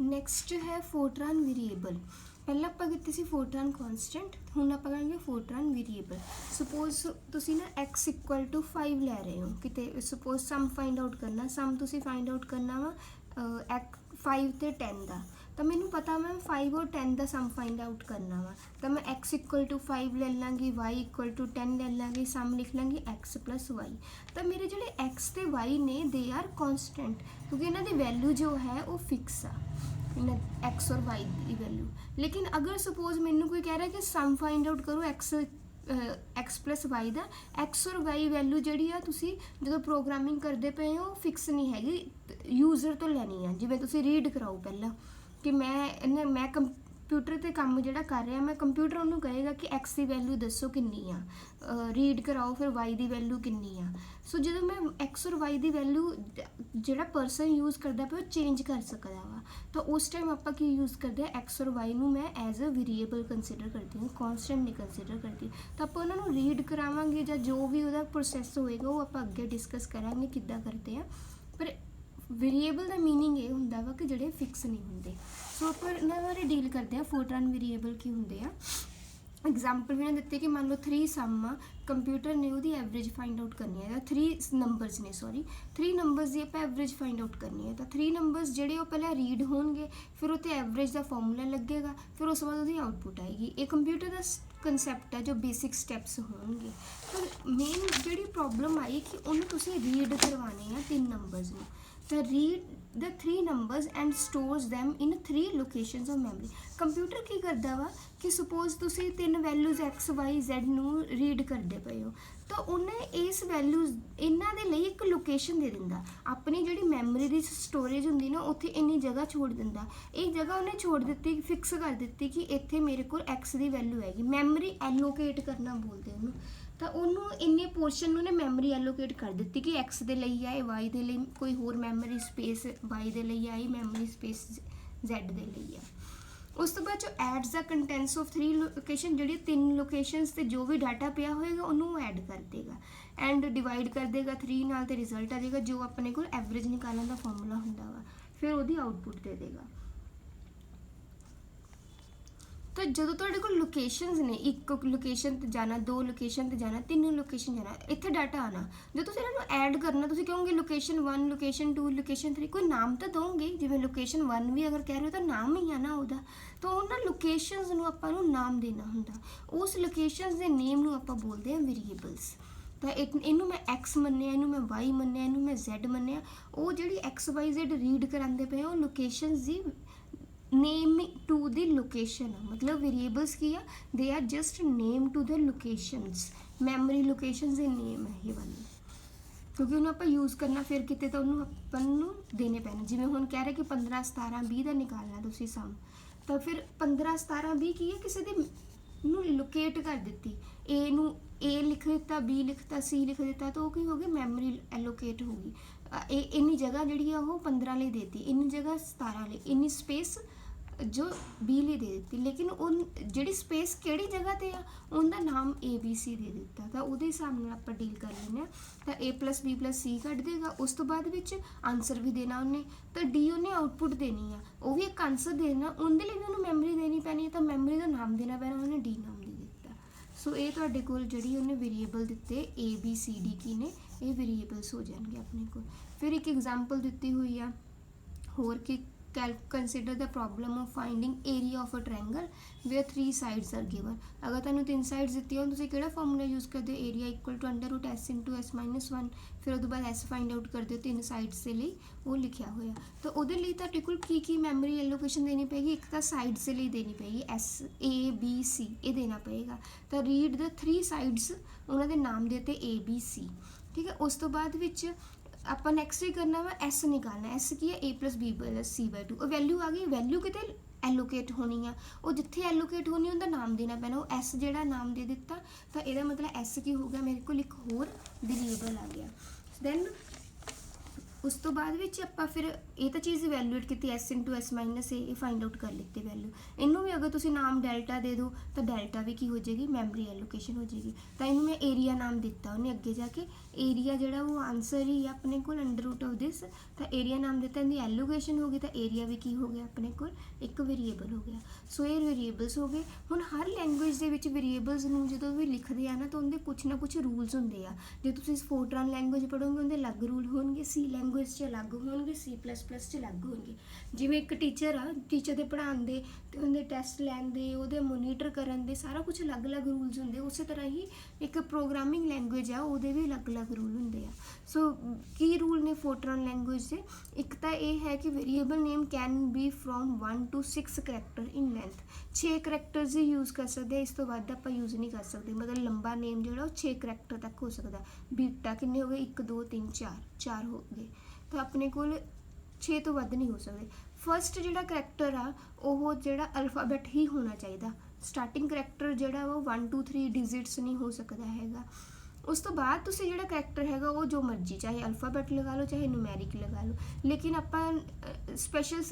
Next ਹੈ ਫੋਰਟਰਾਨ variable. ਪਹਿਲਾਂ ਆਪਾਂ ਕੀਤੀ ਸੀ ਫੋਰਟਰਾਨ ਕੌਨਸਟੈਂਟ, ਹੁਣ ਆਪਾਂ ਕਰਾਂਗੇ ਫੋਰਟਰਾਨ ਵੇਰੀਏਬਲ। ਸਪੋਜ਼ ਤੁਸੀਂ ਨਾ x = 5 ਲੈ ਰਹੇ ਹੋ ਕਿਤੇ, ਸਪੋਜ਼ ਸਮ ਫਾਈਂਡ ਆਊਟ ਕਰਨਾ, ਸਮ ਤੁਸੀਂ ਫਾਈਂਡ ਆਊਟ ਕਰਨਾ ਵਾ 5 ਤੇ 10 ਦਾ। ਤਾਂ ਮੈਨੂੰ ਪਤਾ ਮੈਂ 5 ਔਰ 10 ਦਾ ਸਮ ਫਾਈਂਡ ਆਊਟ ਕਰਨਾ ਵਾ, ਤਾਂ ਮੈਂ x = 5 ਲੈ ਲਾਂਗੀ, y = 10 ਲੈ ਲਾਂਗੀ, ਸਮ ਲਿਖ ਲਾਂਗੀ x + y। ਤਾਂ ਮੇਰੇ ਜਿਹੜੇ x ਤੇ y ਨੇ ਦੇ ਆਰ ਕੌਨਸਟੈਂਟ, ਕਿਉਂਕਿ ਇਹਨਾਂ ਦੀ ਵੈਲਿਊ ਜੋ ਹੈ ਉਹ ਫਿਕਸ ਆ, x और y की वैल्यू। लेकिन अगर सपोज मैनू कोई कह रहा है कि सम फाइंड आउट करो x + y का, x और y वैल्यू जी तुसी जो प्रोग्रामिंग करते पे हो फिक्स नहीं हैगी, यूजर तो लैनी है। जिवें तुसी रीड कराओ पहला कि मैं कंप्यूटर ते काम जिहड़ा कर रहा, मैं कंप्यूटर उन्होंने कहेगा कि x की वैल्यू दसो किन्नी आ, रीड कराओ फिर y की वैल्यू किन्नी आ। सो जो मैं x और y की वैल्यू जिहड़ा परसन यूज़ करता पे चेंज कर सकता वा, तो उस टाइम आपां की यूज़ करते हैं x और y नू मैं एज अ वेरीएबल कंसीडर करती हूँ, कॉन्सटेंट नहीं कंसीडर करती। तो आप उन्होंने रीड करावांगे या जो भी वो प्रोसैस होएगा वो आप अगे डिस्कस करांगे किद्दां करते हैं। पर वेरीएबल का मीनिंग ये होंदा वा कि जिहड़े फिक्स नहीं होंदे। सो आप इन्हां बारे डील करते हैं फोरट्रान वेरीएबल की होंदे आ। एग्जाम्पल भी दिते कि मान लो 3 सम आ, कंप्यूटर ने उसकी एवरेज फाइंड आउट करनी है, 3 नंबरस ने, सॉरी 3 नंबरस की आप एवरेज फाइंड आउट करनी है। तो 3 नंबरस जोड़े पहले रीड होंगे, फिर उत्ते एवरेज का फॉर्मूला लगेगा, फिर उस बाद उसकी आउटपुट आएगी। ये कंप्यूटर का कंसैप्ट है जो बेसिक स्टैप्स होंगे। तो मेन जी प्रॉब्लम आई कि उन्हें तुसीं रीड करवाने हैं 3 नंबरस में, तो read the 3 numbers and stores them in 3 locations of memory. Computer की करता वा कि सपोज तुसीं 3 वैल्यूज़ x y z नू रीड करते पे हो, तो उन्हें इस वैल्यूज़ इन्हां दे लई एक लोकेशन दे दिंदा, अपनी जिहड़ी मैमरी दी स्टोरेज हुंदी ना उत्थे इन्नी जगह छोड़ दिंदा। ये जगह उन्हें छोड़ दित्ती, फिक्स कर दित्ती कि इत्थे मेरे कोल x दी वैल्यू हैगी, मैमरी एलोकेट करना बोलते हैं। तो उन्होंने इन्ने पोर्शन उन्हें मैमरी एलोकेट कर दी कि एक्स के लिए आए, वाई के लिए कोई होर मैमरी स्पेस, वाई के लिए आई मैमरी स्पेस जैड के लिए आ। उस तो बाद जो adds the contents of 3 location, जी 3 लोकेशंस से जो भी डाटा पिया होएगा उन्होंने ऐड कर देगा एंड डिवाइड कर देगा 3 नाल, तो रिजल्ट आ जाएगा जो अपने को एवरेज निकालने का फॉर्मूला होंदा वा, फिर उसकी आउटपुट दे देगा। तो जो तुहाडे कोल लोकेशंस ने, एक लोकेशन ते जाना, 2 लोकेशन ते जाना, 3 लोकेशन जाना, इत्थे डाटा आना, जो तुसीं इन्हां नूं ऐड करना, तुसीं कहोगे लोकेशन 1, लोकेशन 2, लोकेशन 3, कोई नाम तो दोगे। जिवें लोकेशन 1 भी अगर कह रहे हो तो नाम ही है ना उहदा, तो उन्हां लोकेशंस नूं आपां नूं नाम देना हुंदा, उस लोकेशंस दे नेम नूं आपां बोलदे हां वेरीएबल्स। तो इनू मैं एक्स मन्निया, इनू मैं वाई मन्निया, इनू मैं जैड मन्निया, वो जिहड़ी एक्स वाई जैड रीड करांदे पे वो लोकेशंस दी नेम टू द लोकेशन, मतलब वेरिएबल्स की है, they are just name to the locations, memory locations दे नेम है ये वाली, क्योंकि उन्हें आप यूज़ करना फिर कितने तो उन्होंने अपन देने पैने। जिवें हुण कह रहे कि 15 17 20 का निकालना तुसीं सम, तो फिर 15 17 20 की है किसी दी नूं लोकेट कर दित्ती, ए नूं ए लिख दिता, बी लिखता, सी लिख दिता, तो की हो गई मैमरी एलोकेट होगी। इन्नी जगह जी 15 लिए देती, इन्नी जगह 17 लिए, इन्नी स्पेस जो बी लिए दे दी, लेकिन उन जी स्पेस किहड़ी जगह ते आ उनका नाम ABC दे दिता। तो वो हिसाब नाल आपां डील कर लें। तो A + B + C कट देगा, उस तो बाद विच आंसर भी देना उन्हें, तो D उन्हें आउटपुट देनी है, वो भी एक आंसर देना, उनके लिए भी उन्हें मैमरी देनी पैनी है, तो मैमरी का नाम देना पैना, उन्हें D नाम दे दिता। सो ये तुहाडे कोल जिहड़ी उन्हें वेरीएबल दिते ABCD की ने, ये वेरीएबल्स हो जाएंगे अपने को। फिर एक एग्जाम्पल दी हुई है होर कि consider the problem of finding area of a triangle where 3 sides are given। अगर तुहानूं 3 साइड्स दित्ती हो तुसीं किहड़ा फार्मूला यूज़ करदे, एरिया = √s × s - 1, फिर उस बाद s फाइंड आउट करदे 3 साइड्स के लिए वो लिखा होया। तो उहदे लई तुहाडे कोल की मैमरी एलोकेशन देनी पेगी, एक तो साइड्स के लिए देनी Peggy S A B C ये देना पेगा। तो रीड द 3 साइड्स, उन्होंने नाम देते ABC, ठीक है। उस तो बाद विच ਆਪਾਂ नैक्सट ही करना वा एस निकालना, एस की है A + B + C/2, वैल्यू आ गई, वैल्यू कितने एलोकेट होनी है, वो जिथे एलोकेट होनी उनका नाम देना पैना, वो एस जो नाम दे दिता, तो यह मतलब एस की हो गया, मेरे को एक होर वेरीएबल आ गया। दैन उस तो बाद आपां फिर ये तो चीज़ इवैल्यूएट की S × s - a find out कर लेते वैल्यू, इनू भी अगर तुसीं नाम डेल्टा दे दो तो डेल्टा भी की हो जाएगी, मैमरी एलोकेशन हो जाएगी। तो इनू मैं एरिया नाम दिता, उन्हें अगे जाके ਏਰੀਆ ਜਿਹੜਾ ਉਹ ਆਨਸਰ ਹੀ ਆ ਆਪਣੇ ਕੋਲ ਅੰਡਰ ਰੂਟ ਆਫ ਦਿਸ, ਤਾਂ ਏਰੀਆ ਨਾਮ ਦਿੱਤਾ, ਇਹਦੀ ਐਲੋਕੇਸ਼ਨ ਹੋ ਗਈ, ਤਾਂ ਏਰੀਆ ਵੀ ਕੀ ਹੋ ਗਿਆ ਆਪਣੇ ਕੋਲ ਇੱਕ ਵੇਰੀਏਬਲ ਹੋ ਗਿਆ। ਸੋ ਇਹ ਵੇਰੀਏਬਲਸ ਹੋ ਗਏ। ਹੁਣ ਹਰ ਲੈਂਗੁਏਜ ਦੇ ਵਿੱਚ ਵੇਰੀਏਬਲਸ ਨੂੰ ਜਦੋਂ ਵੀ ਲਿਖਦੇ ਆ ਨਾ ਤਾਂ ਉਹਦੇ ਕੁਛ ਨਾ ਕੁਛ ਰੂਲਸ ਹੁੰਦੇ ਆ। ਜੇ ਤੁਸੀਂ ਫੋਰਟਰਾਨ ਲੈਂਗੁਏਜ ਪੜ੍ਹੋਗੇ ਉਹਦੇ ਅਲੱਗ ਰੂਲ ਹੋਣਗੇ, ਸੀ ਲੈਂਗੁਏਜ 'ਚ ਅਲੱਗ ਹੋਣਗੇ, C++ 'ਚ ਅਲੱਗ ਹੋਣਗੇ। ਜਿਵੇਂ ਇੱਕ ਟੀਚਰ ਆ, ਟੀਚਰ ਦੇ ਪੜ੍ਹਾਉਣ ਦੇ ਅਤੇ ਉਹਦੇ ਟੈਸਟ ਲੈਣ ਦੇ, ਉਹਦੇ ਮੋਨੀਟਰ ਕਰਨ ਦੇ, ਸਾਰਾ ਕੁਛ ਅਲੱਗ-ਅਲੱਗ ਰੂਲਸ ਹੁੰਦੇ। ਉਸੇ ਤਰ੍ਹਾਂ ਹੀ ਇੱਕ ਪ੍ਰੋਗਰਾਮਿੰਗ ਲੈਂਗੁਏਜ ਆ, ਉਹਦੇ ਵੀ ਅਲੱਗ-ਅਲੱਗ ਰੂਲ ਹੁੰਦੇ ਆ। ਸੋ ਕੀ ਰੂਲ ਨੇ ਫੋਰਟਰਾਨ ਲੈਂਗੁਏਜ ਦੇ? ਇੱਕ ਤਾਂ ਇਹ ਹੈ ਕਿ variable name can be from 1 to 6 character in length. 6 characters he use ਕਰ ਸਕਦੇ ਆ, ਇਸ ਤੋਂ ਵੱਧ ਆਪਾਂ ਯੂਜ਼ ਨਹੀਂ ਕਰ ਸਕਦੇ। ਮਤਲਬ ਲੰਬਾ ਨੇਮ ਜਿਹੜਾ ਉਹ 6 ਕਰੈਕਟਰ ਤੱਕ ਹੋ ਸਕਦਾ। ਬੀਟਾ ਕਿੰਨੇ ਹੋ ਗਏ? 1 2 3 4 ਹੋ ਗਏ, ਤਾਂ ਆਪਣੇ ਕੋਲ 6 ਤੋਂ ਵੱਧ ਨਹੀਂ ਹੋ ਸਕਦੇ। ਫਸਟ ਜਿਹੜਾ ਕਰੈਕਟਰ ਆ ਉਹ ਜਿਹੜਾ ਅਲਫਾਬੈਟ ਹੀ ਹੋਣਾ ਚਾਹੀਦਾ। ਸਟਾਰਟਿੰਗ ਕਰੈਕਟਰ ਜਿਹੜਾ ਉਹ 1 2 3 ਡਿਜਿਟਸ ਨਹੀਂ ਹੋ ਸਕਦਾ ਹੈਗਾ। ਉਸ ਤੋਂ ਬਾਅਦ ਤੁਸੀਂ ਜਿਹੜਾ ਕਰੈਕਟਰ ਹੈਗਾ ਉਹ ਜੋ ਮਰਜ਼ੀ, ਚਾਹੇ ਅਲਫਾਬੈਟ ਲਗਾ ਲਓ ਚਾਹੇ ਨੂਮੈਰਿਕ ਲਗਾ ਲਓ, ਲੇਕਿਨ ਆਪਾਂ ਸਪੈਸ਼ਲ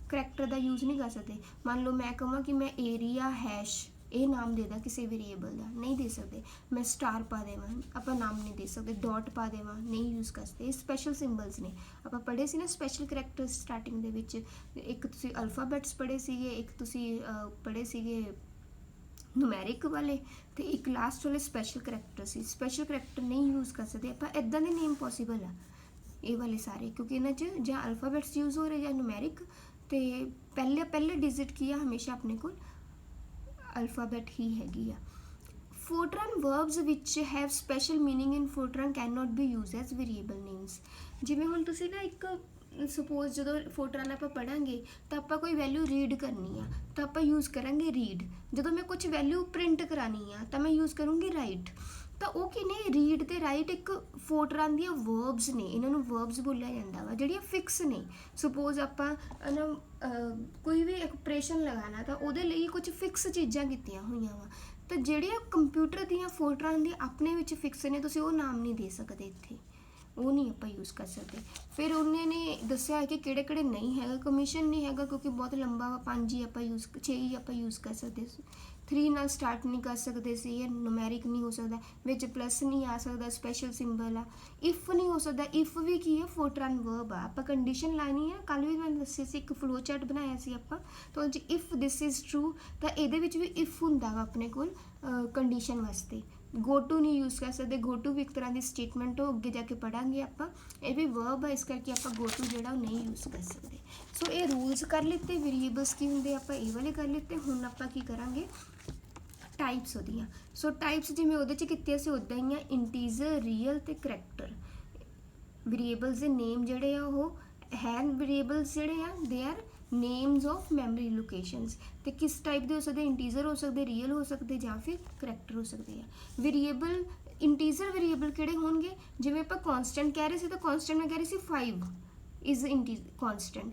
ਕਰੈਕਟਰ ਦਾ ਯੂਜ਼ ਨਹੀਂ ਕਰ ਸਕਦੇ। ਮੰਨ ਲਓ ਮੈਂ ਕਹਾਂ ਕਿ ਮੈਂ ਏਰੀਆ ਹੈਸ਼ ਇਹ ਨਾਮ ਦੇ ਦਾਂ ਕਿਸੇ ਵੇਰੀਏਬਲ ਦਾ, ਨਹੀਂ ਦੇ ਸਕਦੇ। ਮੈਂ ਸਟਾਰ ਪਾ ਦੇਵਾਂ, ਆਪਾਂ ਨਾਮ ਨਹੀਂ ਦੇ ਸਕਦੇ। ਡਾਟ ਪਾ ਦੇਵਾਂ, ਨਹੀਂ ਯੂਜ਼ ਕਰ ਸਕਦੇ। ਇਹ ਸਪੈਸ਼ਲ ਸਿੰਬਲਸ ਨੇ। ਆਪਾਂ ਪੜ੍ਹੇ ਸੀ ਨਾ ਸਪੈਸ਼ਲ ਕਰੈਕਟਰਸ ਸਟਾਰਟਿੰਗ ਦੇ ਵਿੱਚ। ਇੱਕ ਤੁਸੀਂ ਅਲਫਾਬੈਟਸ ਪੜ੍ਹੇ ਸੀਗੇ, ਇੱਕ ਤੁਸੀਂ ਪੜ੍ਹੇ ਸੀਗੇ ਨੂਮੈਰਿਕ ਵਾਲੇ, ਅਤੇ ਇੱਕ ਲਾਸਟ ਵਾਲੇ ਸਪੈਸ਼ਲ ਕਰੈਕਟਰ ਸੀ। ਸਪੈਸ਼ਲ ਕਰੈਕਟਰ ਨਹੀਂ ਯੂਜ਼ ਕਰ ਸਕਦੇ ਆਪਾਂ। ਇੱਦਾਂ ਦੇ ਨੇਮ ਪੋਸੀਬਲ ਆ ਇਹ ਵਾਲੇ ਸਾਰੇ, ਕਿਉਂਕਿ ਇਹਨਾਂ 'ਚ ਜਾਂ ਅਲਫਾਬੈਟਸ ਯੂਜ਼ ਹੋ ਰਹੇ ਜਾਂ ਨੂਮੈਰਿਕ, ਅਤੇ ਪਹਿਲੇ ਡਿਜਿਟ ਕੀ ਆ ਹਮੇਸ਼ਾ ਆਪਣੇ ਕੋਲ ਅਲਫਾਬੈਟ ਹੀ ਹੈਗੀ ਆ। ਫੋਰਟਰਾਨ ਵਰਬਸ ਵਿੱਚ have special meaning in Fortran can not be use as variable names. ਜਿਵੇਂ ਹੁਣ ਤੁਸੀਂ ਨਾ ਇੱਕ ਸਪੋਜ਼ ਜਦੋਂ ਫੋਰਟਰਾਨ ਆਪਾਂ ਪੜ੍ਹਾਂਗੇ ਤਾਂ ਆਪਾਂ ਕੋਈ ਵੈਲਿਊ ਰੀਡ ਕਰਨੀ ਆ ਤਾਂ ਆਪਾਂ ਯੂਜ਼ ਕਰਾਂਗੇ ਰੀਡ। ਜਦੋਂ ਮੈਂ ਕੁਝ ਵੈਲਿਊ ਪ੍ਰਿੰਟ ਕਰਾਣੀ ਆ ਤਾਂ ਮੈਂ ਯੂਜ਼ ਕਰੂੰਗੀ ਰਾਈਟ। ਤਾਂ ਉਹ ਕੀ ਨੇ? ਰੀਡ ਤੇ ਰਾਈਟ ਇੱਕ ਫੋਰਟਰਾਨ ਦੀਆਂ ਵਰਬਸ ਨੇ, ਇਹਨਾਂ ਨੂੰ ਵਰਬਸ ਬੋਲਿਆ ਜਾਂਦਾ ਵਾ, ਜਿਹੜੀਆਂ ਫਿਕਸ ਨੇ। ਸਪੋਜ਼ ਆਪਾਂ ਨਾ ਕੋਈ ਵੀ ਐਕਸਪ੍ਰੈਸ਼ਨ ਲਗਾਉਣਾ ਤਾਂ ਉਹਦੇ ਲਈ ਕੁਝ ਫਿਕਸ ਚੀਜ਼ਾਂ ਕੀਤੀਆਂ ਹੋਈਆਂ ਵਾ, ਤਾਂ ਜਿਹੜੀਆਂ ਕੰਪਿਊਟਰ ਦੀਆਂ ਫੋਰਟਰਾਨ ਦੀਆਂ ਆਪਣੇ ਵਿੱਚ ਫਿਕਸ ਨੇ, ਤੁਸੀਂ ਉਹ ਨਾਮ ਨਹੀਂ ਦੇ ਸਕਦੇ ਇੱਥੇ, ਉਹ ਨਹੀਂ ਆਪਾਂ ਯੂਜ਼ ਕਰ ਸਕਦੇ। ਫਿਰ ਉਹਨੇ ਨੇ ਦੱਸਿਆ ਕਿ ਕਿਹੜੇ ਕਿਹੜੇ ਨਹੀਂ ਹੈਗਾ। ਕਮਿਸ਼ਨ ਨਹੀਂ ਹੈਗਾ ਕਿਉਂਕਿ ਬਹੁਤ ਲੰਬਾ ਵਾ, 5 ਹੀ ਆਪਾਂ 6 ਹੀ ਆਪਾਂ ਯੂਜ਼ ਕਰ ਸਕਦੇ ਸੀ। 3 ਨਾਲ ਸਟਾਰਟ ਨਹੀਂ ਕਰ ਸਕਦੇ ਸੀ। ਇਹ ਨੂਮੈਰਿਕ ਨਹੀਂ ਹੋ ਸਕਦਾ, ਵਿੱਚ ਪਲੱਸ ਨਹੀਂ ਆ ਸਕਦਾ, ਸਪੈਸ਼ਲ ਸਿੰਬਲ ਆ। ਇਫ ਨਹੀਂ ਹੋ ਸਕਦਾ। ਇਫ ਵੀ ਕੀ ਹੈ? ਫੋਰਟਰਾਨ ਵਰਬ ਆ। ਆਪਾਂ ਕੰਡੀਸ਼ਨ ਲਾਣੀ ਆ। ਕੱਲ੍ਹ ਵੀ ਮੈਂ ਦੱਸਿਆ ਸੀ, ਇੱਕ ਫਲੋ ਚਾਰਟ ਬਣਾਇਆ ਸੀ ਆਪਾਂ, ਤਾਂ ਉਹ 'ਚ ਇਫ ਦਿਸ ਇਜ਼ ਟਰੂ, ਤਾਂ ਇਹਦੇ ਵਿੱਚ ਵੀ ਇਫ ਹੁੰਦਾ ਵਾ ਆਪਣੇ ਕੋਲ ਕੰਡੀਸ਼ਨ ਵਾਸਤੇ। ਗੋ ਟੂ ਨਹੀਂ ਯੂਜ਼ ਕਰ ਸਕਦੇ। ਗੋ ਟੂ ਵੀ ਇੱਕ ਤਰ੍ਹਾਂ ਦੀ ਸਟੇਟਮੈਂਟ ਹੋ, ਅੱਗੇ ਜਾ ਕੇ ਪੜ੍ਹਾਂਗੇ ਆਪਾਂ। ਇਹ ਵੀ ਵਰਬ ਆ, ਇਸ ਕਰਕੇ ਆਪਾਂ ਗੋ ਟੂ ਜਿਹੜਾ ਉਹ ਨਹੀਂ ਯੂਜ਼ ਕਰ ਸਕਦੇ। ਸੋ ਇਹ ਰੂਲਸ ਕਰ ਲਿੱਤੇ। ਵੇਰੀਏਬਲਸ ਕੀ ਹੁੰਦੇ ਆਪਾਂ ਇਹ ਵਾਲੇ ਕਰ ਲਿੱਤੇ। ਹੁਣ ਆਪਾਂ ਕੀ ਕਰਾਂਗੇ? ਟਾਈਪਸ ਉਹਦੀਆਂ। ਸੋ ਟਾਈਪਸ ਜਿਵੇਂ ਉਹਦੇ 'ਚ ਕੀਤੀਆਂ ਸੀ ਉੱਦਾਂ ਹੀ ਆ, ਇੰਟੀਜ਼ਰ, ਰੀਅਲ ਅਤੇ ਕਰੈਕਟਰ। ਵੇਰੀਏਬਲਸ ਦੇ ਨੇਮ ਜਿਹੜੇ ਆ ਉਹ ਵੇਰੀਏਬਲਸ ਜਿਹੜੇ ਆ they are names of memory locations. ਅਤੇ ਕਿਸ ਟਾਈਪ ਦੇ ਹੋ ਸਕਦੇ? ਇੰਟੀਜ਼ਰ ਹੋ ਸਕਦੇ, ਰੀਅਲ ਹੋ ਸਕਦੇ, ਜਾਂ ਫਿਰ ਕਰੈਕਟਰ ਹੋ ਸਕਦੇ ਆ। ਵੇਰੀਏਬਲ ਇੰਟੀਜ਼ਰ ਵੇਰੀਏਬਲ ਕਿਹੜੇ ਹੋਣਗੇ? ਜਿਵੇਂ ਆਪਾਂ ਕੌਨਸਟੈਂਟ ਕਹਿ ਰਹੇ ਸੀ ਤਾਂ ਕੌਨਸਟੈਂਟ ਮੈਂ ਕਹਿ ਰਹੀ ਸੀ 5 ਇਜ਼ ਕੌਨਸਟੈਂਟ,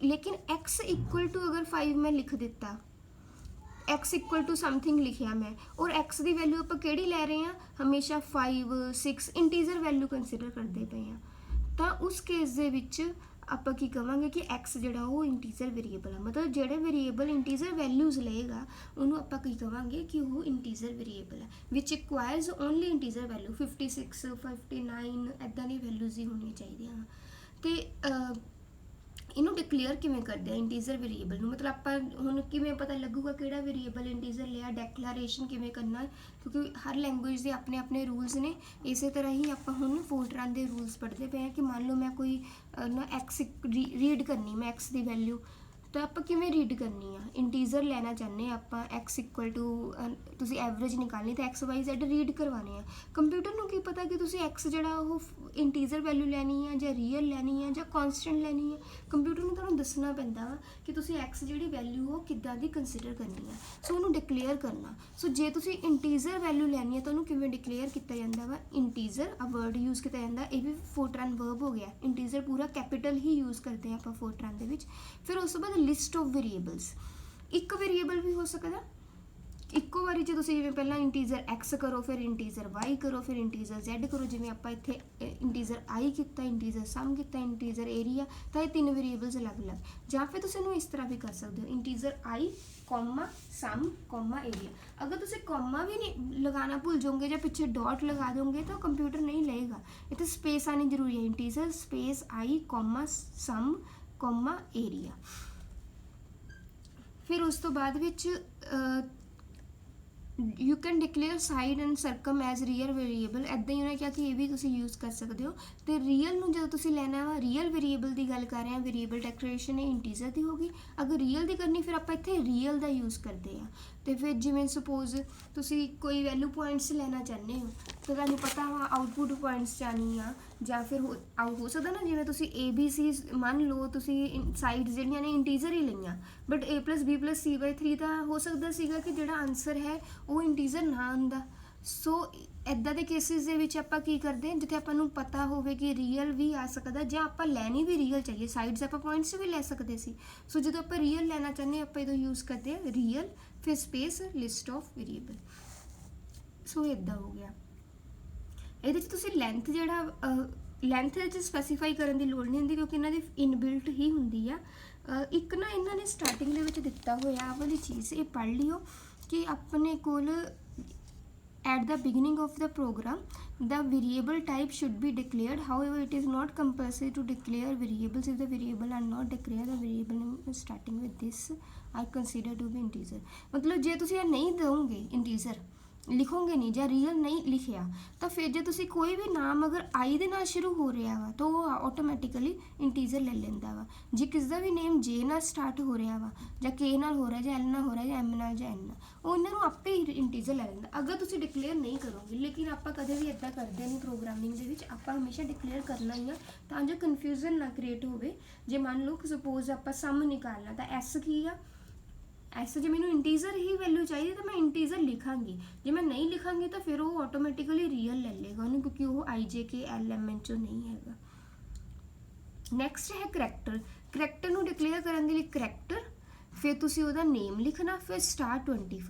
ਲੇਕਿਨ x ਇਕੁਅਲ ਟੂ ਅਗਰ 5 ਮੈਂ ਲਿਖ ਦਿੱਤਾ, x ਇਕੁਅਲ ਟੂ ਸਮਥਿੰਗ ਲਿਖਿਆ ਮੈਂ, ਔਰ x ਦੀ ਵੈਲਿਊ ਆਪਾਂ ਕਿਹੜੀ ਲੈ ਰਹੇ ਹਾਂ? ਹਮੇਸ਼ਾ 5 6 ਇੰਟੀਜ਼ਰ ਵੈਲਿਊ ਕੰਸੀਡਰ ਕਰਦੇ ਪਏ ਹਾਂ। ਤਾਂ ਉਸ ਕੇਸ ਦੇ ਵਿੱਚ ਆਪਾਂ ਕੀ ਕਵਾਂਗੇ ਕਿ x ਜਿਹੜਾ ਉਹ ਇੰਟੀਜ਼ਰ ਵੇਰੀਏਬਲ ਆ। ਮਤਲਬ ਜਿਹੜੇ ਵੇਰੀਏਬਲ ਇੰਟੀਜ਼ਰ ਵੈਲਿਊਜ਼ ਲਏਗਾ ਉਹਨੂੰ ਆਪਾਂ ਕੀ ਕਵਾਂਗੇ ਕਿ ਉਹ ਇੰਟੀਜ਼ਰ ਵੇਰੀਏਬਲ ਹੈ, ਵਿਚ ਰਿਕੁਆਇਰਸ ਓਨਲੀ ਇੰਟੀਜ਼ਰ ਵੈਲਿਊ। 56 59 ਇੱਦਾਂ ਦੀ ਵੈਲਿਊਜ਼ ਹੀ ਹੋਣੀਆਂ ਚਾਹੀਦੀਆਂ। ਅਤੇ ਇਹਨੂੰ ਡਿਕਲੇਅਰ ਕਿਵੇਂ ਕਰਦੇ ਆ ਇੰਟੀਜ਼ਰ ਵੇਰੀਏਬਲ ਨੂੰ? ਮਤਲਬ ਆਪਾਂ ਹੁਣ ਕਿਵੇਂ ਪਤਾ ਲੱਗੂਗਾ ਕਿਹੜਾ ਵੇਰੀਏਬਲ ਇੰਟੀਜ਼ਰ ਲਿਆ? ਡੈਕਲੇਰੇਸ਼ਨ ਕਿਵੇਂ ਕਰਨਾ? ਕਿਉਂਕਿ ਹਰ ਲੈਂਗੁਏਜ ਦੇ ਆਪਣੇ ਆਪਣੇ ਰੂਲਸ ਨੇ। ਇਸੇ ਤਰ੍ਹਾਂ ਹੀ ਆਪਾਂ ਹੁਣ ਫੋਰਟਰਾਨ ਦੇ ਰੂਲਸ ਪੜ੍ਹਦੇ ਪਏ ਹਾਂ ਕਿ ਮੰਨ ਲਓ ਮੈਂ ਕੋਈ ਨਾ ਐਕਸ ਰੀਡ ਕਰਨੀ, ਮੈਂ ਐਕਸ ਦੀ ਵੈਲਿਊ, ਤਾਂ ਆਪਾਂ ਕਿਵੇਂ ਰੀਡ ਕਰਨੀ ਆ? ਇੰਟੀਜ਼ਰ ਲੈਣਾ ਚਾਹੁੰਦੇ ਹਾਂ ਆਪਾਂ, ਐਕਸ ਇਕੁਅਲ ਟੂ ਤੁਸੀਂ ਐਵਰੇਜ ਨਿਕਾਲਣੀ ਤਾਂ XYZ ਰੀਡ ਕਰਵਾਉਣੇ ਆ। ਕੰਪਿਊਟਰ ਨੂੰ ਕੀ ਪਤਾ ਕਿ ਤੁਸੀਂ ਐਕਸ ਜਿਹੜਾ ਉਹ ਇੰਟੀਜ਼ਰ ਵੈਲਿਊ ਲੈਣੀ ਆ ਜਾਂ ਰੀਅਲ ਲੈਣੀ ਆ ਜਾਂ ਕੌਨਸਟੈਂਟ ਲੈਣੀ ਆ। ਕੰਪਿਊਟਰ ਨੂੰ ਤੁਹਾਨੂੰ ਦੱਸਣਾ ਪੈਂਦਾ ਵਾ ਕਿ ਤੁਸੀਂ ਐਕਸ ਜਿਹੜੀ ਵੈਲਿਊ ਉਹ ਕਿੱਦਾਂ ਦੀ ਕੰਸੀਡਰ ਕਰਨੀ ਆ। ਸੋ ਉਹਨੂੰ ਡਿਕਲੇਅਰ ਕਰਨਾ। ਸੋ ਜੇ ਤੁਸੀਂ ਇੰਟੀਜ਼ਰ ਵੈਲਿਊ ਲੈਣੀ ਆ ਤਾਂ ਉਹਨੂੰ ਕਿਵੇਂ ਡਿਕਲੇਅਰ ਕੀਤਾ ਜਾਂਦਾ ਵਾ? ਇੰਟੀਜ਼ਰ ਆ ਵਰਡ ਯੂਜ਼ ਕੀਤਾ ਜਾਂਦਾ। ਇਹ ਵੀ ਫੋਰਟਰਾਨ ਵਰਬ ਹੋ ਗਿਆ। ਇੰਟੀਜ਼ਰ ਪੂਰਾ ਕੈਪੀਟਲ ਹੀ ਯੂਜ਼ ਕਰਦੇ ਆ ਆਪਾਂ ਫੋਰਟਰਾਨ ਦੇ ਵਿੱਚ। ਫਿਰ ਉਸ ਤੋਂ ਬਾਅਦ ਲਿਸਟ ਆਫ ਵੇਰੀਏਬਲਸ। ਇੱਕ ਵੇਰੀਏਬਲ ਵੀ ਹੋ ਸਕਦਾ, ਇੱਕੋ ਵਾਰੀ 'ਚ ਤੁਸੀਂ ਜਿਵੇਂ ਪਹਿਲਾਂ ਇੰਟੀਜ਼ਰ x ਕਰੋ, ਫਿਰ ਇੰਟੀਜ਼ਰ y ਕਰੋ, ਫਿਰ ਇੰਟੀਜ਼ਰ z ਕਰੋ, ਜਿਵੇਂ ਆਪਾਂ ਇੱਥੇ ਇੰਟੀਜ਼ਰ i ਕੀਤਾ, ਇੰਟੀਜ਼ਰ ਸਮ ਕੀਤਾ, ਇੰਟੀਜ਼ਰ ਏਰੀਆ, ਤਾਂ ਇਹ 3 ਵੇਰੀਏਬਲਸ ਅਲੱਗ-ਅਲੱਗ। ਜਾਂ ਫਿਰ ਤੁਸੀਂ ਇਹਨੂੰ ਇਸ ਤਰ੍ਹਾਂ ਵੀ ਕਰ ਸਕਦੇ ਹੋ, integer i comma sum comma area. ਅਗਰ ਤੁਸੀਂ ਕੌਮਾ ਵੀ ਨਹੀਂ ਲਗਾਉਣਾ ਭੁੱਲ ਜਾਓਗੇ ਜਾਂ ਪਿੱਛੇ ਡॉट ਲਗਾ ਦੋਗੇ ਤਾਂ ਕੰਪਿਊਟਰ ਨਹੀਂ ਲਏਗਾ। ਇੱਥੇ ਸਪੇਸ ਆਣੀ ਜ਼ਰੂਰੀ ਹੈ, integer space i comma sum comma area. ਫਿਰ ਉਸ ਤੋਂ ਬਾਅਦ ਵਿੱਚ you can declare side and circum as real variable. ਇੱਦਾਂ ਹੀ ਉਹਨੇ ਕਿਹਾ ਕਿ ਇਹ ਵੀ ਤੁਸੀਂ ਯੂਜ਼ ਕਰ ਸਕਦੇ ਹੋ। ਅਤੇ ਰੀਅਲ ਨੂੰ ਜਦੋਂ ਤੁਸੀਂ ਲੈਣਾ ਵਾ, ਰੀਅਲ ਵੇਰੀਏਬਲ ਦੀ ਗੱਲ ਕਰ ਰਹੇ ਹਾਂ, ਵੇਰੀਏਬਲ ਡੈਕਲੇਰੇਸ਼ਨ ਇਹ ਇੰਟੀਜ਼ਰ ਦੀ ਹੋਗੀ। ਅਗਰ ਰੀਅਲ ਦੀ ਕਰਨੀ ਫਿਰ ਆਪਾਂ ਇੱਥੇ ਰੀਅਲ ਦਾ ਯੂਜ਼ ਕਰਦੇ ਹਾਂ। ਅਤੇ ਫਿਰ ਜਿਵੇਂ ਸਪੋਜ਼ ਤੁਸੀਂ ਕੋਈ ਵੈਲੂ ਪੁਆਇੰਟਸ ਲੈਣਾ ਚਾਹੁੰਦੇ ਹੋ ਤਾਂ ਤੁਹਾਨੂੰ ਪਤਾ ਵਾ ਆਊਟਪੁੱਟ ਪੁਆਇੰਟਸ ਚਾਹਣੀ ਆ, ਜਾਂ ਫਿਰ ਹੋ ਸਕਦਾ ਨਾ ਜਿਵੇਂ ਤੁਸੀਂ ABC ਮੰਨ ਲਓ, ਤੁਸੀਂ ਸਾਈਡਸ ਜਿਹੜੀਆਂ ਨੇ ਇੰਟੀਜ਼ਰ ਹੀ ਲਈਆਂ, ਬਟ a+b+c/3 ਤਾਂ ਹੋ ਸਕਦਾ ਸੀਗਾ ਕਿ ਜਿਹੜਾ ਆਨਸਰ ਹੈ ਉਹ ਇੰਟੀਜ਼ਰ ਨਾ ਆਉਂਦਾ। ਸੋ ਇੱਦਾਂ ਦੇ ਕੇਸਿਸ ਦੇ ਵਿੱਚ ਆਪਾਂ ਕੀ ਕਰਦੇ ਹਾਂ, ਜਿੱਥੇ ਆਪਾਂ ਨੂੰ ਪਤਾ ਹੋਵੇ ਕਿ ਰੀਅਲ ਵੀ ਆ ਸਕਦਾ, ਜਾਂ ਆਪਾਂ ਲੈਣੀ ਵੀ ਰੀਅਲ ਚਾਹੀਏ, ਸਾਈਡਸ ਆਪਾਂ ਪੁਆਇੰਟਸ ਵੀ ਲੈ ਸਕਦੇ ਸੀ। ਸੋ ਜਦੋਂ ਆਪਾਂ ਰੀਅਲ ਲੈਣਾ ਚਾਹੁੰਦੇ ਹਾਂ ਆਪਾਂ ਇਹਦੋਂ ਯੂਜ਼ ਕਰਦੇ ਹਾਂ ਰੀਅਲ, ਫਿਰ ਸਪੇਸ ਲਿਸਟ ਆਫ ਵੇਰੀਏਬਲ। ਸੋ ਇੱਦਾਂ ਹੋ ਗਿਆ। ਇਹਦੇ 'ਚ ਤੁਸੀਂ ਲੈਂਥ ਜਿਹੜਾ ਲੈਂਥ ਵਿੱਚ ਸਪੈਸੀਫਾਈ ਕਰਨ ਦੀ ਲੋੜ ਨਹੀਂ ਹੁੰਦੀ, ਕਿਉਂਕਿ ਇਹਨਾਂ ਦੀ ਇਨਬਿਲਟ ਹੀ ਹੁੰਦੀ ਆ। ਇੱਕ ਨਾ ਇਹਨਾਂ ਨੇ ਸਟਾਰਟਿੰਗ ਦੇ ਵਿੱਚ ਦਿੱਤਾ ਹੋਇਆ ਆਹ ਵਾਲੀ ਚੀਜ਼, ਇਹ ਪੜ੍ਹ ਲਿਓ ਕਿ ਆਪਣੇ ਕੋਲ at the beginning of the program the variable type should be declared, however it is not compulsory to declare variables if the variable are not declared, the variable name starting with this I consider to be integer। मतलब ਜੇ ਤੁਸੀਂ ਇਹ ਨਹੀਂ ਦੋਗੇ integer ਲਿਖੋਗੇ ਨਹੀਂ ਜਾਂ real ਨਹੀਂ ਲਿਖਿਆ, ਤਾਂ ਫਿਰ ਜੇ ਤੁਸੀਂ ਕੋਈ ਵੀ ਨਾਮ ਅਗਰ i ਦੇ ਨਾਲ ਸ਼ੁਰੂ ਹੋ ਰਿਹਾ ਵਾ ਤਾਂ ਉਹ ਆਟੋਮੈਟਿਕਲੀ ਇੰਟੀਜ਼ਰ ਲੈ ਲੈਂਦਾ ਵਾ। ਜੇ ਕਿਸ ਦਾ ਵੀ ਨੇਮ j ਨਾਲ ਸਟਾਰਟ ਹੋ ਰਿਹਾ ਵਾ ਜਾਂ k ਨਾਲ ਹੋ ਰਿਹਾ ਜਾਂ l ਨਾਲ ਹੋ ਰਿਹਾ ਜਾਂ m ਨਾਲ ਜਾਂ n ਨਾਲ, ਉਹ ਇਹਨਾਂ ਨੂੰ ਆਪੇ ਹੀ ਇੰਟੀਜ਼ਰ ਲੈ ਲੈਂਦਾ ਅਗਰ ਤੁਸੀਂ ਡਿਕਲੇਅਰ ਨਹੀਂ ਕਰੋਗੇ। ਲੇਕਿਨ ਆਪਾਂ ਕਦੇ ਵੀ ਇੱਦਾਂ ਕਰਦੇ ਨਹੀਂ ਪ੍ਰੋਗਰਾਮਿੰਗ ਦੇ ਵਿੱਚ, ਆਪਾਂ ਹਮੇਸ਼ਾ ਡਿਕਲੇਅਰ ਕਰਨਾ ਹੀ ਆ ਤਾਂ ਜੋ ਕਨਫਿਊਜ਼ਨ ਨਾ ਕ੍ਰੀਏਟ ਹੋਵੇ। ਜੇ ਮੰਨ ਲਓ ਕਿ ਸਪੋਜ਼ ਆਪਾਂ ਸਮ ਨਿਕਾਲਣਾ ਤਾਂ s ਕੀ ਆ, ਐਸ ਜੇ ਮੈਨੂੰ ਇੰਟੀਜ਼ਰ ਹੀ ਵੈਲਿਊ ਚਾਹੀਦੀ ਤਾਂ ਮੈਂ ਇੰਟੀਜ਼ਰ ਲਿਖਾਂਗੀ, ਜੇ ਮੈਂ ਨਹੀਂ ਲਿਖਾਂਗੀ ਤਾਂ ਫਿਰ ਉਹ ਆਟੋਮੈਟਿਕਲੀ ਰੀਅਲ ਲੈ ਲੇਗਾ ਉਹਨੂੰ, ਕਿਉਂਕਿ ਉਹ IJKLMN ਚੋਂ ਨਹੀਂ ਹੈਗਾ। ਨੈਕਸਟ ਹੈ ਕਰੈਕਟਰ। ਕਰੈਕਟਰ ਨੂੰ ਡਿਕਲੇਅਰ ਕਰਨ ਦੇ ਲਈ ਕਰੈਕਟਰ, ਫਿਰ ਤੁਸੀਂ ਉਹਦਾ ਨੇਮ ਲਿਖਣਾ, ਫਿਰ ਸਟਾਰ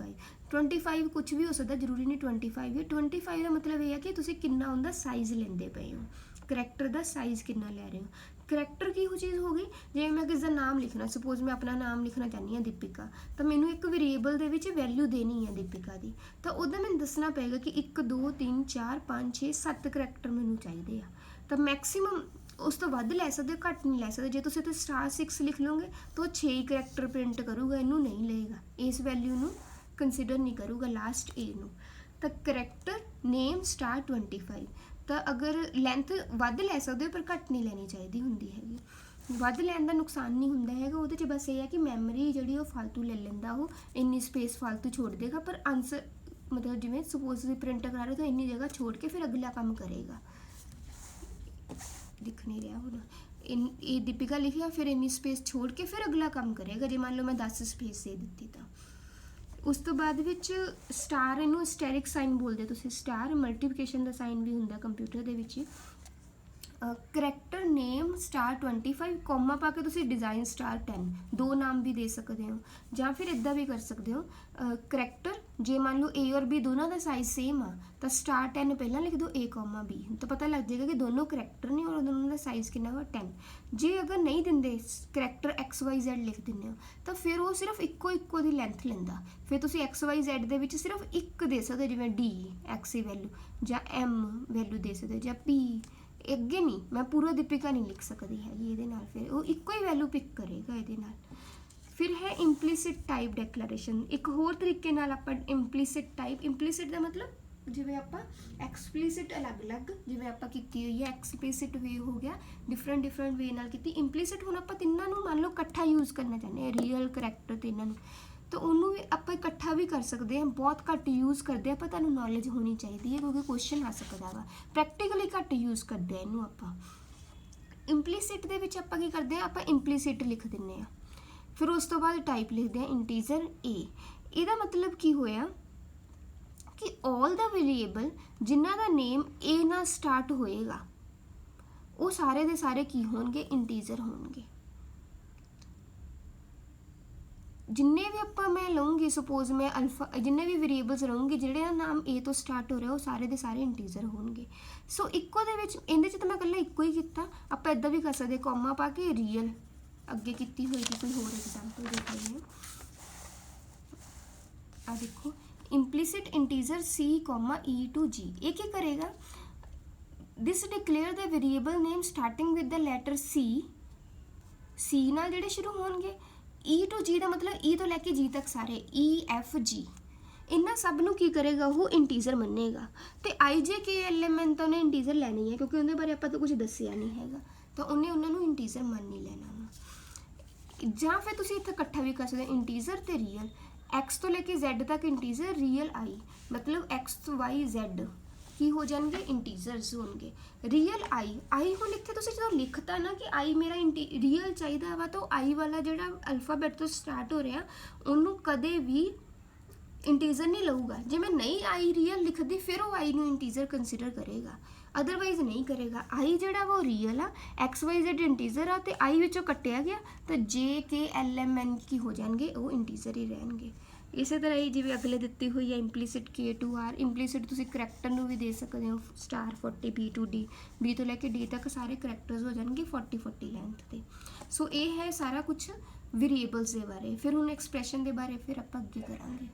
25 ਕੁਝ ਵੀ ਹੋ ਸਕਦਾ, ਜ਼ਰੂਰੀ ਨਹੀਂ 25 ਹੈ। 25 ਦਾ ਮਤਲਬ ਇਹ ਹੈ ਕਿ ਤੁਸੀਂ ਕਿੰਨਾ ਉਹਦਾ ਸਾਈਜ਼ ਲੈਂਦੇ ਪਏ ਹੋ, ਕਰੈਕਟਰ ਦਾ ਸਾਈਜ਼ ਕਿੰਨਾ ਲੈ ਰਹੇ ਹੋ। ਕਰੈਕਟਰ ਕੀ ਹੋ ਚੀਜ਼ ਹੋ ਗਈ, ਜਿਵੇਂ ਮੈਂ ਕਿਸੇ ਦਾ ਨਾਮ ਲਿਖਣਾ, ਸਪੋਜ਼ ਮੈਂ ਆਪਣਾ ਨਾਮ ਲਿਖਣਾ ਚਾਹੁੰਦੀ ਹਾਂ ਦੀਪਿਕਾ, ਤਾਂ ਮੈਨੂੰ ਇੱਕ ਵੇਰੀਏਬਲ ਦੇ ਵਿੱਚ ਵੈਲਿਊ ਦੇਣੀ ਹੈ ਦੀਪਿਕਾ ਦੀ, ਤਾਂ ਉਹਦਾ ਮੈਨੂੰ ਦੱਸਣਾ ਪਏਗਾ ਕਿ 1 2 3 4 5 6 7 ਕਰੈਕਟਰ ਮੈਨੂੰ ਚਾਹੀਦੇ ਆ। ਤਾਂ ਮੈਕਸੀਮਮ ਉਸ ਤੋਂ ਵੱਧ ਲੈ ਸਕਦੇ ਹੋ, ਘੱਟ ਨਹੀਂ ਲੈ ਸਕਦੇ। ਜੇ ਤੁਸੀਂ ਇੱਥੇ ਸਟਾਰ 6 ਲਿਖ ਲਓਗੇ ਤਾਂ ਉਹ 6 ਕਰੈਕਟਰ ਪ੍ਰਿੰਟ ਕਰੂਗਾ, ਇਹਨੂੰ ਨਹੀਂ ਲਏਗਾ, ਇਸ ਵੈਲਿਊ ਨੂੰ ਕੰਸੀਡਰ ਨਹੀਂ ਕਰੂਗਾ ਲਾਸਟ A ਨੂੰ। ਤਾਂ ਕਰੈਕਟਰ ਨੇਮ ਸਟਾਰ 25। ਤਾਂ ਅਗਰ ਲੈਂਥ ਵੱਧ ਲੈ ਸਕਦੇ ਹੋ ਪਰ ਘੱਟ ਨਹੀਂ ਲੈਣੀ ਚਾਹੀਦੀ ਹੁੰਦੀ ਹੈਗੀ। ਵੱਧ ਲੈਣ ਦਾ ਨੁਕਸਾਨ ਨਹੀਂ ਹੁੰਦਾ ਹੈਗਾ, ਉਹਦੇ 'ਚ ਬਸ ਇਹ ਹੈ ਕਿ ਮੈਮਰੀ ਜਿਹੜੀ ਉਹ ਫालतू ਲੈ ਲੈਂਦਾ, ਉਹ ਇੰਨੀ ਸਪੇਸ ਫालतू ਛੋੜ ਦੇਗਾ, ਪਰ ਆਨਸਰ ਮਤਲਬ ਜਿਵੇਂ ਸਪੋਜ਼ ਤੁਸੀਂ ਪ੍ਰਿੰਟ ਕਰਾ ਰਹੇ ਹੋ ਤਾਂ ਇੰਨੀ ਜਗ੍ਹਾ ਛੋੜ ਕੇ ਫਿਰ ਅਗਲਾ ਕੰਮ ਕਰੇਗਾ। ਦਿਖ ਨਹੀਂ ਰਿਹਾ ਹੁਣ, ਇਹ ਦੀਪਿਕਾ ਲਿਖਿਆ ਫਿਰ ਇੰਨੀ ਸਪੇਸ ਛੋੜ ਕੇ ਫਿਰ ਅਗਲਾ ਕੰਮ ਕਰੇਗਾ। ਜੇ ਮੰਨ ਲਓ ਮੈਂ 10 ਸਪੇਸ ਦੇ ਦਿੱਤੀ ਤਾਂ ਉਸ ਤੋਂ ਬਾਅਦ ਵਿੱਚ ਸਟਾਰ, ਇਹਨੂੰ ਸਟੈਰਿਕ ਸਾਈਨ ਬੋਲਦੇ ਤੁਸੀਂ, ਸਟਾਰ ਮਲਟੀਪਲੀਕੇਸ਼ਨ ਦਾ ਸਾਈਨ ਵੀ ਹੁੰਦਾ ਕੰਪਿਊਟਰ ਦੇ ਵਿੱਚ। ਕਰੈਕਟਰ ਨੇਮ ਸਟਾਰ 25 ਕੋਮਾ ਪਾ ਕੇ ਤੁਸੀਂ ਡਿਜ਼ਾਈਨ ਸਟਾਰ 10 ਦੋ ਨਾਮ ਵੀ ਦੇ ਸਕਦੇ ਹੋ, ਜਾਂ ਫਿਰ ਇੱਦਾਂ ਵੀ ਕਰ ਸਕਦੇ ਹੋ ਕਰੈਕਟਰ ਜੇ ਮੰਨ ਲਓ A ਔਰ B ਦੋਨਾਂ ਦਾ ਸਾਈਜ਼ ਸੇਮ ਆ ਤਾਂ ਸਟਾਰ 10 ਪਹਿਲਾਂ ਲਿਖ ਦਿਓ A, B, ਤਾਂ ਪਤਾ ਲੱਗ ਜਾਏਗਾ ਕਿ ਦੋਨੋਂ ਕਰੈਕਟਰ ਨੇ ਔਰ ਦੋਨੋਂ ਦਾ ਸਾਈਜ਼ ਕਿੰਨਾ ਵਾ 10। ਜੇ ਅਗਰ ਨਹੀਂ ਦਿੰਦੇ ਕਰੈਕਟਰ XYZ ਲਿਖ ਦਿੰਦੇ ਹੋ ਤਾਂ ਫਿਰ ਉਹ ਸਿਰਫ ਇੱਕੋ ਦੀ ਲੈਂਥ ਲੈਂਦਾ, ਫਿਰ ਤੁਸੀਂ XYZ ਦੇ ਵਿੱਚ ਸਿਰਫ ਇੱਕ ਦੇ ਸਕਦੇ, ਜਿਵੇਂ D X ਵੈਲਿਊ ਜਾਂ M ਵੈਲਿਊ ਦੇ ਸਕਦੇ ਜਾਂ P। ਅੱਗੇ ਨਹੀਂ, ਮੈਂ ਪੂਰਾ ਦੀਪਿਕਾ ਨਹੀਂ ਲਿਖ ਸਕਦੀ ਹੈਗੀ ਇਹਦੇ ਨਾਲ, ਫਿਰ ਉਹ ਇੱਕੋ ਹੀ ਵੈਲਿਊ ਪਿਕ ਕਰੇਗਾ ਇਹਦੇ ਨਾਲ। ਫਿਰ ਹੈ ਇੰਪਲੀਸਿਟ ਟਾਈਪ ਡੈਕਲੇਰੇਸ਼ਨ। ਇੱਕ ਹੋਰ ਤਰੀਕੇ ਨਾਲ ਆਪਾਂ ਇੰਪਲੀਸਿਟ ਟਾਈਪ, ਇੰਪਲੀਸਿਟ ਦਾ ਮਤਲਬ ਜਿਵੇਂ ਆਪਾਂ ਐਕਸਪਲੀਸਿਟ ਅਲੱਗ-ਅਲੱਗ ਜਿਵੇਂ ਆਪਾਂ ਕੀਤੀ ਹੋਈ ਹੈ, ਐਕਸਪਲੀਸਿਟ ਵੇ ਹੋ ਗਿਆ, ਡਿਫਰੈਂਟ ਵੇ ਨਾਲ ਕੀਤੀ। ਇੰਪਲੀਸਿਟ ਹੁਣ ਆਪਾਂ ਤਿੰਨਾਂ ਨੂੰ ਮੰਨ ਲਓ ਇਕੱਠਾ ਯੂਜ਼ ਕਰਨਾ ਚਾਹੁੰਦੇ ਹਾਂ, ਰੀਅਲ ਕਰੈਕਟਰ ਤੇ ਇਹਨਾਂ ਨੂੰ, ਤਾਂ ਉਹਨੂੰ ਵੀ ਆਪਾਂ ਇਕੱਠਾ ਵੀ ਕਰ ਸਕਦੇ ਹਾਂ। ਬਹੁਤ ਘੱਟ ਯੂਜ਼ ਕਰਦੇ ਆਪਾਂ, ਤੁਹਾਨੂੰ ਨੌਲੇਜ ਹੋਣੀ ਚਾਹੀਦੀ ਹੈ ਕਿਉਂਕਿ ਕੁਐਸਚਨ ਆ ਸਕਦਾ ਵਾ। ਪ੍ਰੈਕਟੀਕਲੀ ਘੱਟ ਯੂਜ਼ ਕਰਦੇ ਹਾਂ ਇਹਨੂੰ ਆਪਾਂ। ਇੰਪਲੀਸਿਟ ਦੇ ਵਿੱਚ ਆਪਾਂ ਕੀ ਕਰਦੇ ਹਾਂ, ਆਪਾਂ ਇੰਪਲੀਸਿਟ ਲਿਖ ਦਿੰਦੇ ਹਾਂ, ਫਿਰ ਉਸ ਤੋਂ ਬਾਅਦ ਟਾਈਪ ਲਿਖਦੇ ਹਾਂ ਇੰਟੀਜ਼ਰ A। ਇਹਦਾ ਮਤਲਬ ਕੀ ਹੋਇਆ ਕਿ ਆਲ ਦਾ ਵੇਰੀਏਬਲ ਜਿਨ੍ਹਾਂ ਦਾ ਨੇਮ A ਨਾਲ ਸਟਾਰਟ ਹੋਏਗਾ ਉਹ ਸਾਰੇ ਦੇ ਸਾਰੇ ਕੀ ਹੋਣਗੇ, ਇੰਟੀਜ਼ਰ ਹੋਣਗੇ। जिन्ने भी ਆਪਾਂ मैं लूँगी सपोज मैं अल्फा जिन्ने भी वेरीएबल्स रहूँगी ਜਿਹੜੇ ਦਾ ਨਾਮ A ਤੋਂ ਸਟਾਰਟ ਹੋ ਰਿਹਾ ਉਹ ਸਾਰੇ ਦੇ ਸਾਰੇ ਇੰਟੀਜ਼ਰ ਹੋਣਗੇ। ਸੋ ਇੱਕੋ ਦੇ ਵਿੱਚ ਇਹਦੇ 'ਚ ਤਾਂ ਮੈਂ ਇਕੱਲਾ ਇੱਕੋ ਹੀ ਕੀਤਾ। ਆਪਾਂ ਇਦਾਂ ਵੀ ਕਰ ਸਕਦੇ ਕੋਮਾ ਪਾ ਕੇ ਰੀਅਲ ਅੱਗੇ ਕੀਤੀ ਹੋਈ ਕੋਈ ਹੋਰ ਐਗਜ਼ਾਮਪਲ ਦੇਖ ਲੈਂਦੇ ਹਾਂ। ਆ ਦੇਖੋ implicit integer c, e to g ਇਹ ਕੀ ਕਰੇਗਾ? this declare the variable name starting with the letter c ਨਾਲ ਜਿਹੜੇ ਸ਼ੁਰੂ ਹੋਣਗੇ। e to g ਦਾ ਮਤਲਬ e ਤੋਂ ਲੈ ਕੇ g ਤੱਕ ਸਾਰੇ e f g ਇਹਨਾਂ ਸਭ ਨੂੰ ਕੀ ਕਰੇਗਾ ਉਹ ਇੰਟੀਜ਼ਰ ਮੰਨੇਗਾ। ਤੇ i j k l m n ਤਾਂ ਉਹਨੇ ਇੰਟੀਜ਼ਰ ਲੈਣੀ ਹੈ ਕਿਉਂਕਿ ਉਹਦੇ ਬਾਰੇ ਆਪਾਂ ਤਾਂ ਕੁਝ ਦੱਸਿਆ ਨਹੀਂ ਹੈਗਾ, ਤਾਂ ਉਹਨੇ ਉਹਨਾਂ ਨੂੰ ਇੰਟੀਜ਼ਰ ਮੰਨ ਨਹੀਂ ਲੈਣਾ। ਜਾਂ ਫਿਰ ਤੁਸੀਂ ਇੱਥੇ ਇਕੱਠਾ ਵੀ ਕਰ ਸਕਦੇ ਇੰਟੀਜ਼ਰ ਤੇ ਰੀਅਲ। x ਤੋਂ ਲੈ ਕੇ z ਤੱਕ ਇੰਟੀਜ਼ਰ ਰੀਅਲ i ਮਤਲਬ x y z ਕੀ ਹੋ ਜਾਣਗੇ ਇੰਟੀਜ਼ਰਸ ਹੋਣਗੇ। ਰੀਅਲ i ਹੁਣ ਇੱਥੇ ਤੁਸੀਂ ਜਦੋਂ ਲਿਖਤਾ ਨਾ ਕਿ i ਮੇਰਾ ਰੀਅਲ ਚਾਹੀਦਾ ਵਾ ਤਾਂ i ਵਾਲਾ ਜਿਹੜਾ ਅਲਫਾਬੈਟ ਤੋਂ ਸਟਾਰਟ ਹੋ ਰਿਹਾ ਉਹਨੂੰ ਕਦੇ ਵੀ ਇੰਟੀਜ਼ਰ ਨਹੀਂ ਲਊਗਾ। ਜੇ ਮੈਂ ਨਹੀਂ i ਰੀਅਲ ਲਿਖਦੀ ਫਿਰ ਉਹ i ਨੂੰ ਇੰਟੀਜ਼ਰ ਕੰਸੀਡਰ ਕਰੇਗਾ, ਅਦਰਵਾਈਜ਼ ਨਹੀਂ ਕਰੇਗਾ। i ਜਿਹੜਾ ਵਾ ਉਹ ਰੀਅਲ ਆ, x y z ਇੰਟੀਜ਼ਰ ਆ ਤੇ i ਵਿੱਚੋਂ ਕੱਟਿਆ ਗਿਆ ਤਾਂ j k l m n ਕੀ ਹੋ ਜਾਣਗੇ ਉਹ ਇੰਟੀਜ਼ਰ ਹੀ ਰਹਿਣਗੇ। ਇਸੇ ਤਰ੍ਹਾਂ ਹੀ ਜਿਵੇਂ ਅਗਲੇ ਦਿੱਤੀ ਹੋਈ ਹੈ implicit k to r। Implicit ਤੁਸੀਂ ਕਰੈਕਟਰ ਨੂੰ ਵੀ ਦੇ ਸਕਦੇ ਹੋ star 40 b to d, b ਤੋਂ ਲੈ ਕੇ d ਤੱਕ ਸਾਰੇ ਕਰੈਕਟਰਸ ਹੋ ਜਾਣਗੇ 40 ਲੈਂਥ ਦੇ। ਸੋ ਇਹ ਹੈ ਸਾਰਾ ਕੁਝ ਵੇਰੀਏਬਲਸ ਦੇ ਬਾਰੇ। ਫਿਰ ਹੁਣ ਐਕਸਪ੍ਰੈਸ਼ਨ ਦੇ ਬਾਰੇ ਫਿਰ ਆਪਾਂ ਅੱਗੇ ਕਰਾਂਗੇ।